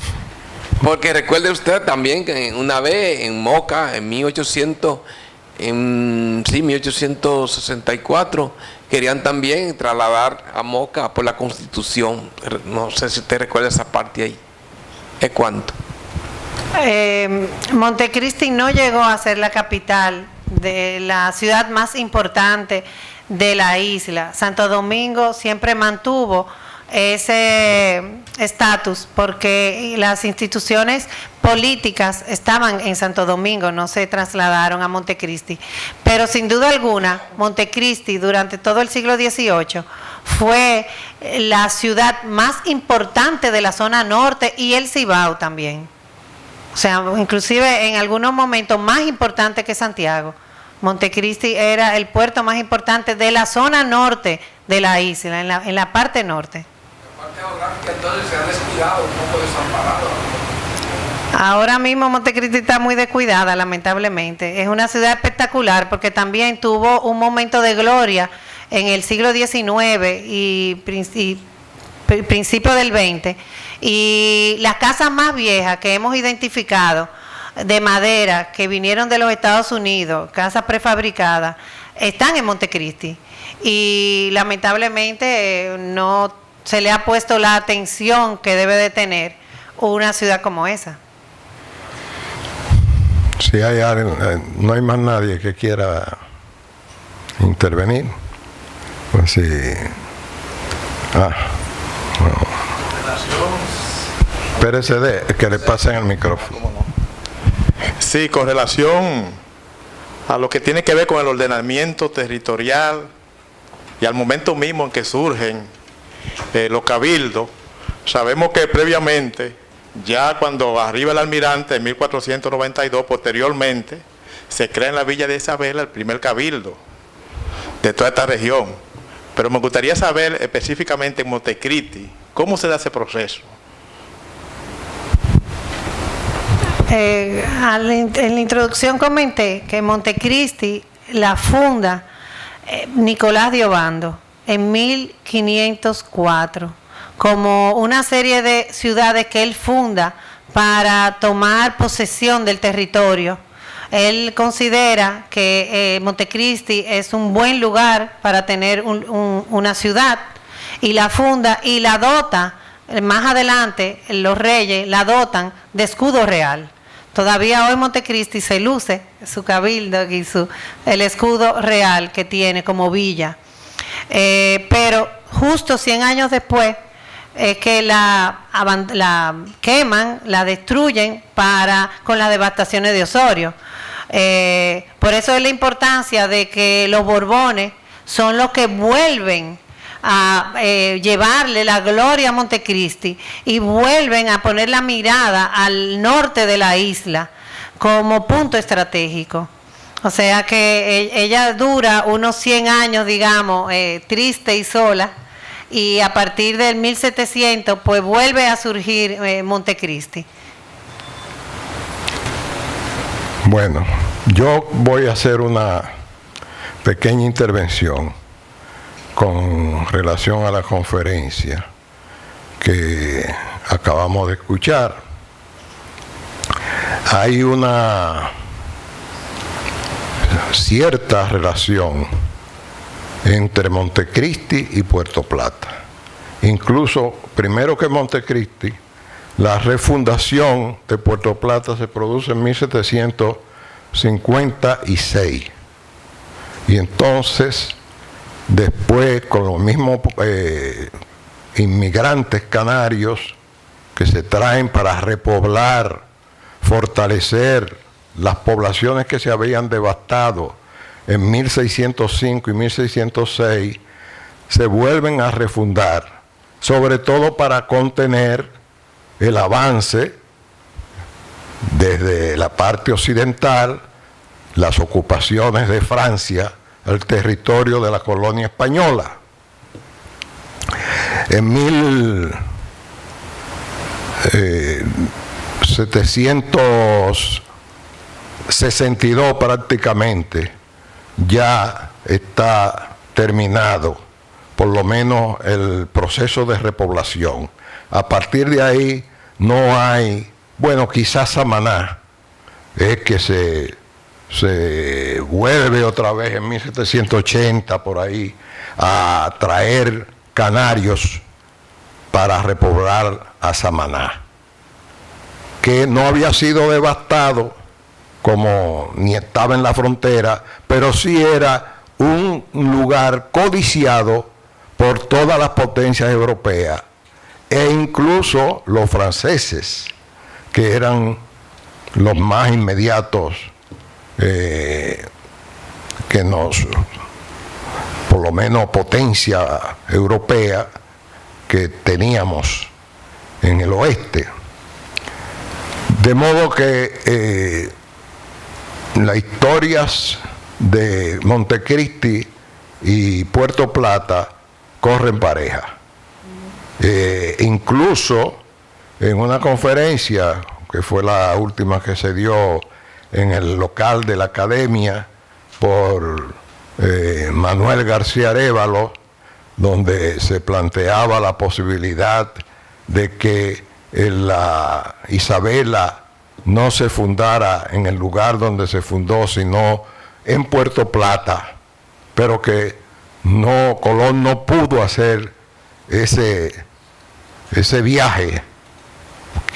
Porque recuerde usted también que una vez en Moca, en 1864, querían también trasladar a Moca por la Constitución. No sé si usted recuerda esa parte ahí. ¿Es cuánto? Montecristi no llegó a ser la capital de la ciudad más importante de la isla. Santo Domingo siempre mantuvo ese estatus porque las instituciones políticas estaban en Santo Domingo, no se trasladaron a Montecristi. Pero sin duda alguna, Montecristi durante todo el siglo XVIII fue la ciudad más importante de la zona norte y el Cibao también. O sea, inclusive en algunos momentos más importante que Santiago. Montecristi era el puerto más importante de la zona norte de la isla, en la parte norte. La parte geográfica entonces se ha descuidado, un poco desamparado. Ahora mismo Montecristi está muy descuidada, lamentablemente. Es una ciudad espectacular porque también tuvo un momento de gloria en el siglo XIX y principio del XX. Y las casas más viejas que hemos identificado de madera que vinieron de los Estados Unidos, casas prefabricadas, están en Montecristi. Y lamentablemente no se le ha puesto la atención que debe de tener una ciudad como esa. Si hay alguien, no hay más nadie que quiera intervenir, pues sí. Espérese que le pasen el micrófono. Sí, con relación a lo que tiene que ver con el ordenamiento territorial y al momento mismo en que surgen los cabildos, sabemos que previamente, ya cuando arriba el almirante en 1492, posteriormente, se crea en la villa de Isabela el primer cabildo de toda esta región. Pero me gustaría saber específicamente en Montecristi, ¿cómo se da ese proceso? En la introducción comenté que Montecristi la funda Nicolás de Obando en 1504 como una serie de ciudades que él funda para tomar posesión del territorio. Él considera que Montecristi es un buen lugar para tener una ciudad y la funda y la dota. Más adelante los reyes la dotan de escudo real. Todavía hoy Montecristi se luce su cabildo y el escudo real que tiene como villa. Pero justo 100 años después es que la queman, la destruyen con las devastaciones de Osorio. Por eso es la importancia de que los Borbones son los que vuelven a llevarle la gloria a Montecristi y vuelven a poner la mirada al norte de la isla como punto estratégico. O sea que ella dura unos 100 años, digamos, triste y sola, y a partir del 1700 pues vuelve a surgir Montecristi. Bueno, yo voy a hacer una pequeña intervención con relación a la conferencia que acabamos de escuchar. Hay una cierta relación entre Montecristi y Puerto Plata. Incluso, primero que Montecristi, la refundación de Puerto Plata se produce en 1756. Y entonces, después, con los mismos inmigrantes canarios que se traen para repoblar, fortalecer las poblaciones que se habían devastado en 1605 y 1606, se vuelven a refundar, sobre todo para contener el avance desde la parte occidental, las ocupaciones de Francia al territorio de la colonia española. En 1762 prácticamente ya está terminado, por lo menos el proceso de repoblación. A partir de ahí no hay, bueno, quizás Samaná es que se vuelve otra vez en 1780 por ahí a traer canarios para repoblar a Samaná, que no había sido devastado como ni estaba en la frontera, pero sí era un lugar codiciado por todas las potencias europeas e incluso los franceses, que eran los más inmediatos que por lo menos potencia europea que teníamos en el oeste. De modo que las historias de Montecristi y Puerto Plata corren pareja. Incluso en una conferencia, que fue la última que se dio en el local de la Academia por Manuel García Arévalo, donde se planteaba la posibilidad de que la Isabela no se fundara en el lugar donde se fundó, sino en Puerto Plata, pero que Colón no pudo hacer ese viaje,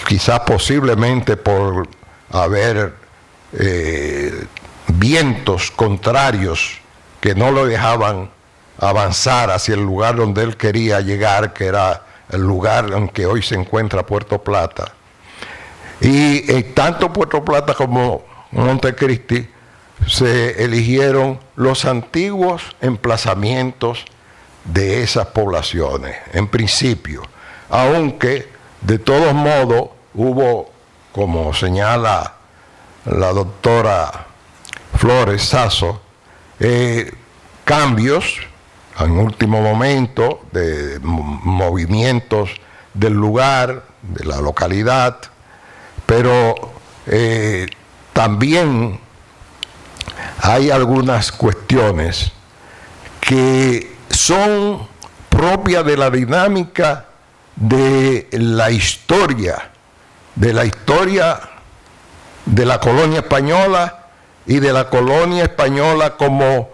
quizás posiblemente por haber vientos contrarios que no lo dejaban avanzar hacia el lugar donde él quería llegar, que era el lugar en que hoy se encuentra Puerto Plata. Y tanto Puerto Plata como Montecristi se eligieron los antiguos emplazamientos de esas poblaciones, en principio, aunque de todos modos hubo, como señala la doctora Flores Sasso, cambios en último momento de movimientos del lugar, de la localidad, pero también hay algunas cuestiones que son propias de la dinámica de la historia de la colonia española y de la colonia española como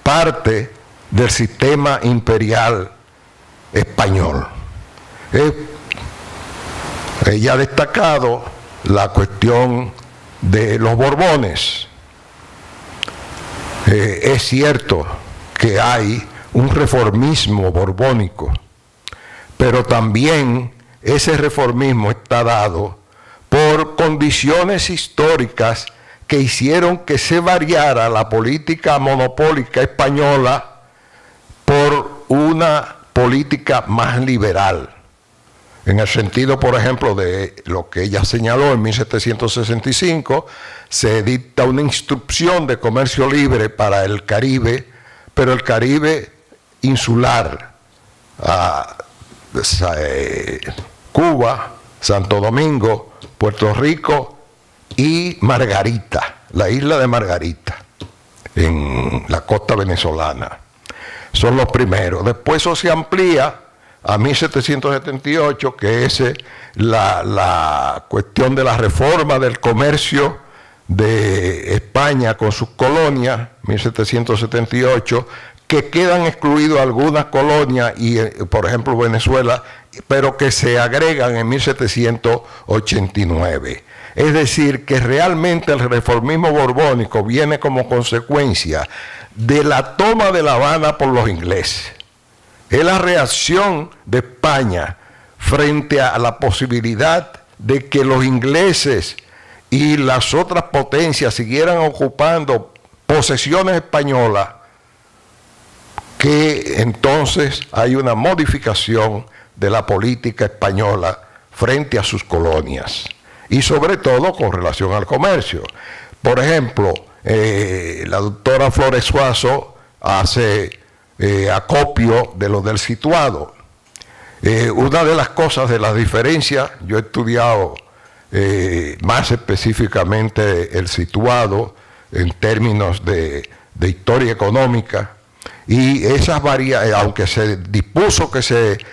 parte del sistema imperial español. Ella ha destacado la cuestión de los Borbones. Es cierto que hay un reformismo borbónico, pero también ese reformismo está dado por condiciones históricas que hicieron que se variara la política monopólica española por una política más liberal. En el sentido, por ejemplo, de lo que ella señaló en 1765, se dicta una instrucción de comercio libre para el Caribe, pero el Caribe insular, Cuba, Santo Domingo, Puerto Rico y Margarita, la isla de Margarita, en la costa venezolana. Son los primeros. Después eso se amplía a 1778, que es la cuestión de la reforma del comercio de España con sus colonias, 1778, que quedan excluidas algunas colonias, y por ejemplo Venezuela, pero que se agregan en 1789. Es decir, que realmente el reformismo borbónico viene como consecuencia de la toma de La Habana por los ingleses. Es la reacción de España frente a la posibilidad de que los ingleses y las otras potencias siguieran ocupando posesiones españolas, que entonces hay una modificación de la política española frente a sus colonias, y sobre todo con relación al comercio. Por ejemplo, la doctora Flores Suazo hace acopio de lo del situado. Una de las cosas de las diferencias, yo he estudiado más específicamente el situado en términos de historia económica, y esas aunque se dispuso que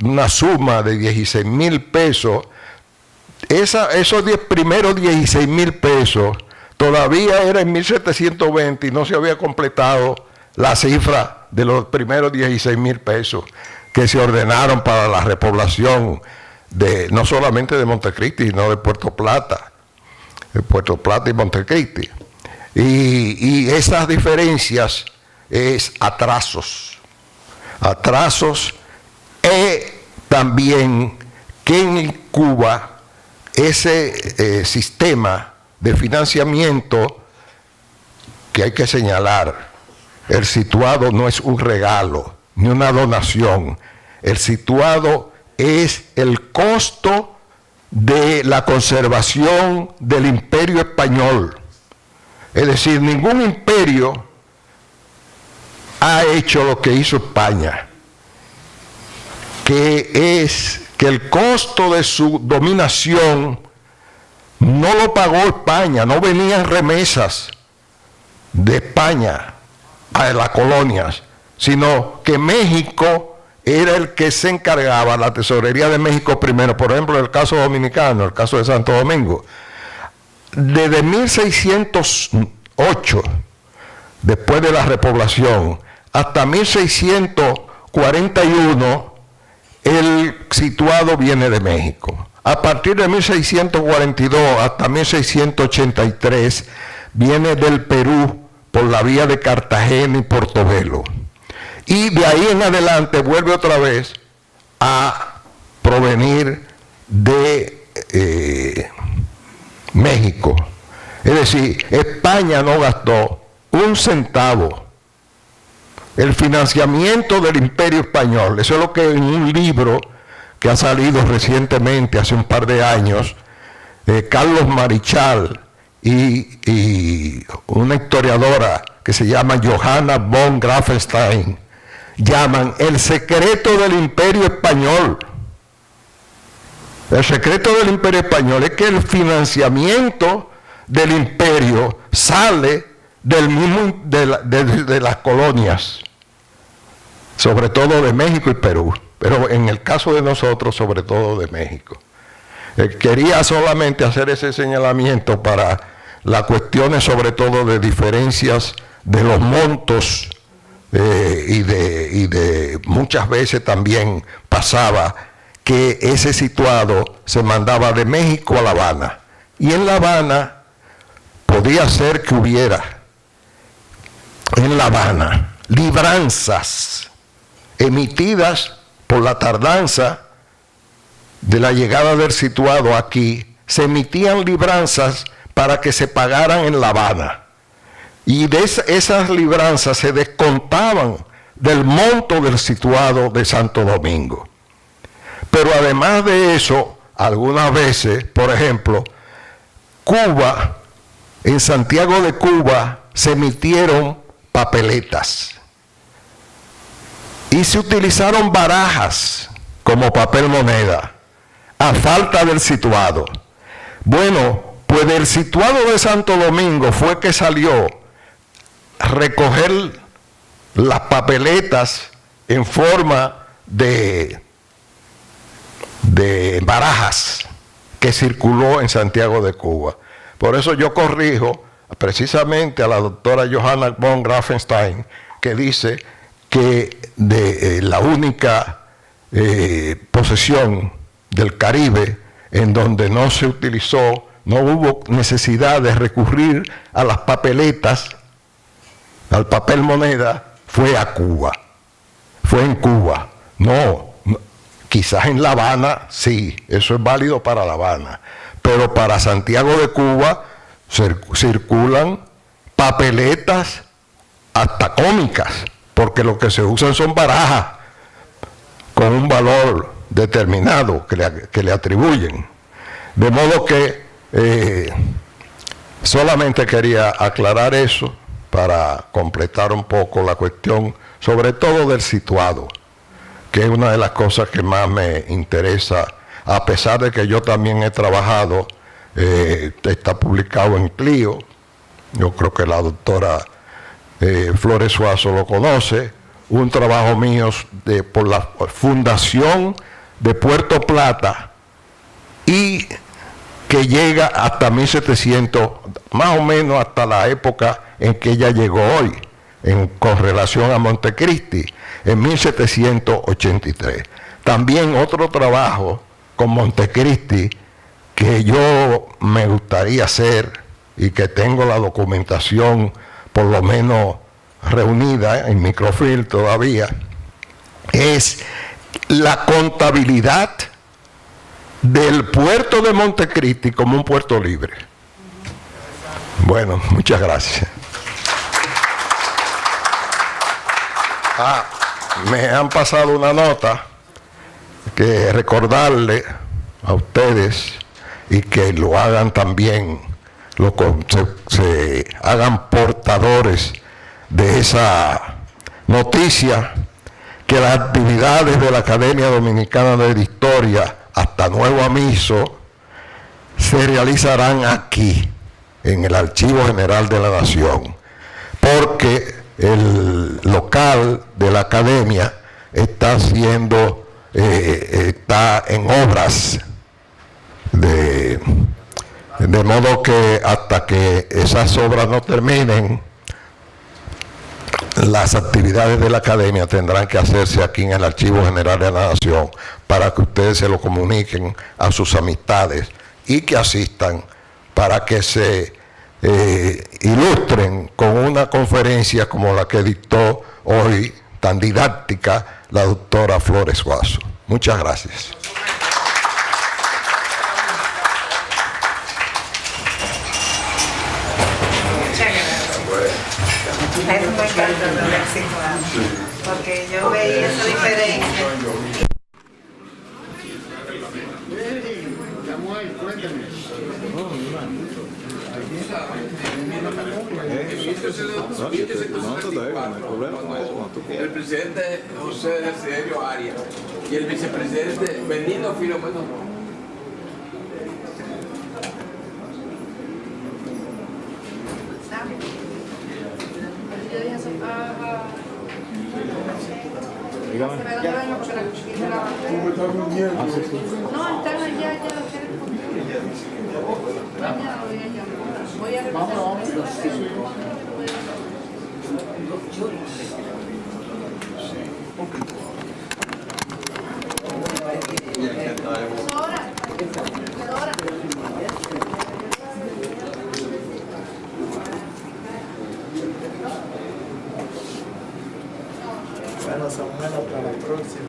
una suma de 16,000 pesos, esos primeros 16,000 pesos todavía era en 1720 y no se había completado la cifra de los primeros 16,000 pesos que se ordenaron para la repoblación no solamente de Montecristi, sino de Puerto Plata y Montecristi. Y esas diferencias es atrasos también que en Cuba ese sistema de financiamiento, que hay que señalar, el situado no es un regalo ni una donación, el situado es el costo de la conservación del imperio español. Es decir, ningún imperio ha hecho lo que hizo España, que es que el costo de su dominación no lo pagó España, no venían remesas de España a las colonias, sino que México era el que se encargaba, la tesorería de México primero, por ejemplo, el caso dominicano, el caso de Santo Domingo. Desde 1608, después de la repoblación, hasta 1641, el situado viene de México. A partir de 1642 hasta 1683, viene del Perú por la vía de Cartagena y Portobelo. Y de ahí en adelante vuelve otra vez a provenir de México. Es decir, España no gastó un centavo. El financiamiento del Imperio Español, eso es lo que en un libro que ha salido recientemente, hace un par de años, Carlos Marichal y una historiadora que se llama Johanna von Grafenstein, llaman el secreto del Imperio Español. El secreto del Imperio Español es que el financiamiento del imperio sale del mismo, de las colonias, sobre todo de México y Perú, pero en el caso de nosotros, sobre todo de México. Quería solamente hacer ese señalamiento para las cuestiones, sobre todo de diferencias de los montos, y de muchas veces también pasaba que ese situado se mandaba de México a La Habana, y en La Habana podía ser que hubiera en La Habana libranzas emitidas por la tardanza de la llegada del situado aquí. Se emitían libranzas para que se pagaran en La Habana, y de esas libranzas se descontaban del monto del situado de Santo Domingo. Pero además de eso, algunas veces, por ejemplo, Cuba, en Santiago de Cuba, se emitieron papeletas y se utilizaron barajas como papel moneda a falta del situado. Bueno, pues del situado de Santo Domingo fue que salió recoger las papeletas en forma de barajas que circuló en Santiago de Cuba. Por eso yo corrijo precisamente a la doctora Johanna von Grafenstein, que dice que la única posesión del Caribe en donde no se utilizó, no hubo necesidad de recurrir a las papeletas, al papel moneda, fue a Cuba. Fue en Cuba. No, quizás en La Habana, sí, eso es válido para La Habana, pero para Santiago de Cuba circulan papeletas hasta cómicas, porque lo que se usan son barajas con un valor determinado que le atribuyen. De modo que solamente quería aclarar eso para completar un poco la cuestión, sobre todo del situado, que es una de las cosas que más me interesa, a pesar de que yo también he trabajado, está publicado en Clio, yo creo que la doctora Flores Suazo lo conoce, un trabajo mío por la Fundación de Puerto Plata, y que llega hasta 1700, más o menos hasta la época en que ella llegó hoy, con relación a Montecristi, en 1783. También otro trabajo con Montecristi que yo me gustaría hacer y que tengo la documentación por lo menos reunida en microfilm todavía, es la contabilidad del puerto de Montecristi como un puerto libre. Bueno, muchas gracias. Me han pasado una nota que recordarle a ustedes y que lo hagan también, se hagan portadores de esa noticia, que las actividades de la Academia Dominicana de la Historia, hasta nuevo aviso, se realizarán aquí, en el Archivo General de la Nación, porque el local de la Academia está en obras, de modo que hasta que esas obras no terminen, las actividades de la Academia tendrán que hacerse aquí en el Archivo General de la Nación, para que ustedes se lo comuniquen a sus amistades y que asistan, para que se ilustren con una conferencia como la que dictó hoy, tan didáctica, la doctora Flores Suazo. Muchas gracias. Eso me encanta lo lexicografía, porque yo veía esa diferencia. El presidente José Desiderio Arias y el vicepresidente Benito Filomeno. No, están allá, ya lo quieren conmigo. Mañana lo voy a llamar. Voy a Bueno, Samuel, para la próxima.